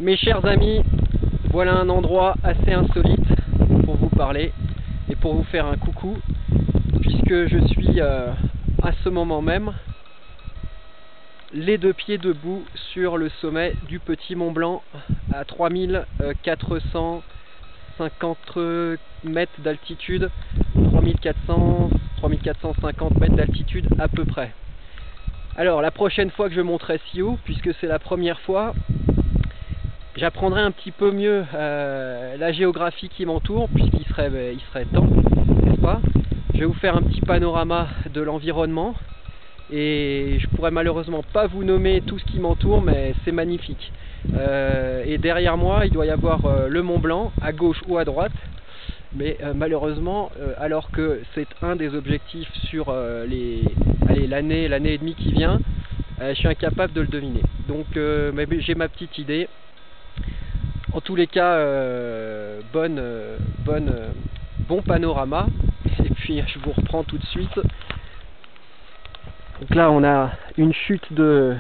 Mes chers amis, voilà un endroit assez insolite pour vous parler et pour vous faire un coucou, puisque je suis à ce moment même les deux pieds debout sur le sommet du Petit Mont Blanc à 3450 mètres d'altitude, 3450 mètres d'altitude à peu près. Alors la prochaine fois que je monterai si haut, puisque c'est la première fois, j'apprendrai un petit peu mieux la géographie qui m'entoure, puisqu'il serait temps, n'est-ce pas? Je vais vous faire un petit panorama de l'environnement et je pourrais malheureusement pas vous nommer tout ce qui m'entoure, mais c'est magnifique. Et derrière moi, il doit y avoir le Mont Blanc, à gauche ou à droite, mais malheureusement, alors que c'est un des objectifs sur l'année et demie qui vient, je suis incapable de le deviner. Donc j'ai ma petite idée. En tous les cas, bon panorama. Et puis je vous reprends tout de suite. Donc là, on a une chute de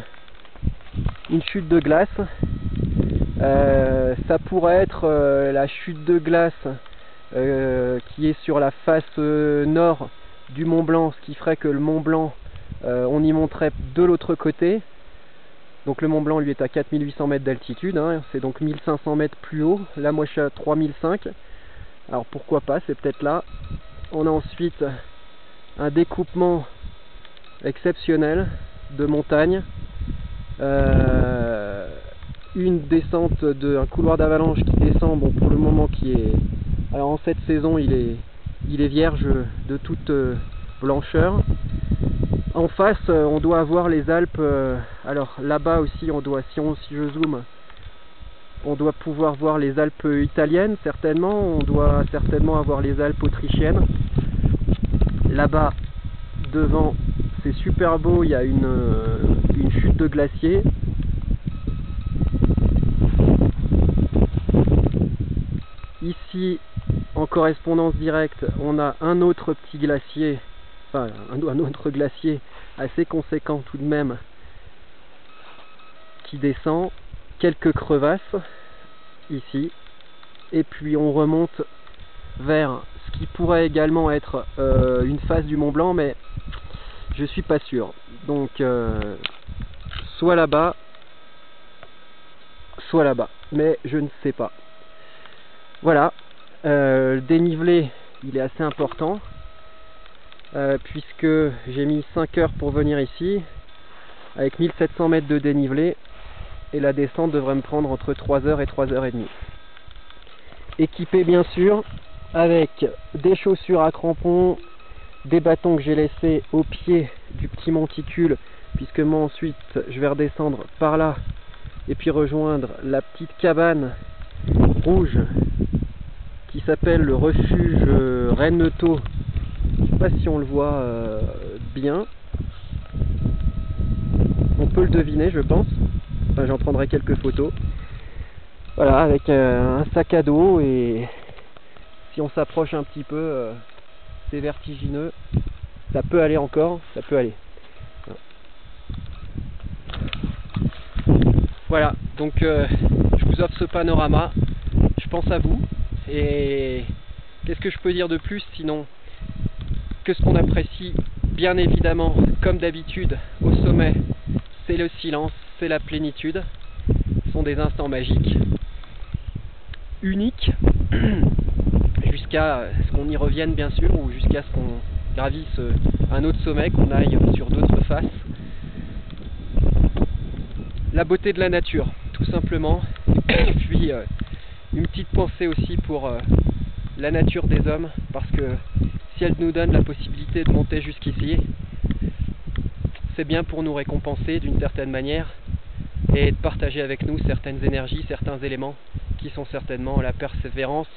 glace. Ça pourrait être la chute de glace qui est sur la face nord du Mont Blanc, ce qui ferait que le Mont Blanc, on y monterait de l'autre côté. Donc le Mont Blanc lui est à 4800 mètres d'altitude, hein, c'est donc 1500 mètres plus haut. Là moi je suis à 3005, alors pourquoi pas, c'est peut-être là. On a ensuite un découpement exceptionnel de montagne, une descente d'un couloir d'avalanche qui descend, bon pour le moment qui est... Alors en cette saison il est vierge de toute blancheur. En face, on doit avoir les Alpes. Alors là-bas aussi, si je zoome, on doit pouvoir voir les Alpes italiennes, certainement. On doit certainement avoir les Alpes autrichiennes. Là-bas, devant, c'est super beau. Il y a une chute de glacier. Ici, en correspondance directe, on a un autre petit glacier. Enfin, un autre glacier assez conséquent tout de même qui descend, quelques crevasses ici, et puis on remonte vers ce qui pourrait également être une face du Mont Blanc, mais je suis pas sûr. Donc soit là-bas, mais je ne sais pas. Voilà, le dénivelé il est assez important. Puisque j'ai mis 5 heures pour venir ici, avec 1700 mètres de dénivelé, et la descente devrait me prendre entre 3 heures et 3 heures et demie. Équipé bien sûr, avec des chaussures à crampons, des bâtons que j'ai laissés au pied du petit monticule, puisque moi ensuite je vais redescendre par là, et puis rejoindre la petite cabane rouge, qui s'appelle le refuge Renneteau. Je sais pas si on le voit bien. On peut le deviner, je pense. Enfin, j'en prendrai quelques photos. Voilà, avec un sac à dos, et si on s'approche un petit peu, c'est vertigineux. Ça peut aller encore, ça peut aller. Voilà, donc je vous offre ce panorama. Je pense à vous. Et qu'est-ce que je peux dire de plus sinon que ce qu'on apprécie bien évidemment, comme d'habitude, au sommet, c'est le silence, c'est la plénitude. Ce sont des instants magiques, uniques, jusqu'à ce qu'on y revienne bien sûr, ou jusqu'à ce qu'on gravisse un autre sommet, qu'on aille sur d'autres faces. La beauté de la nature, tout simplement. Et puis une petite pensée aussi pour la nature des hommes, parce que si elle nous donne la possibilité de monter jusqu'ici, c'est bien pour nous récompenser d'une certaine manière et de partager avec nous certaines énergies, certains éléments qui sont certainement la persévérance,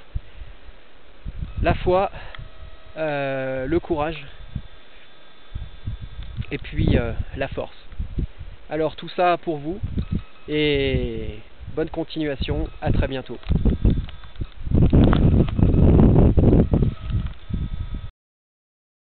la foi, le courage et puis la force. Alors tout ça pour vous et bonne continuation, à très bientôt.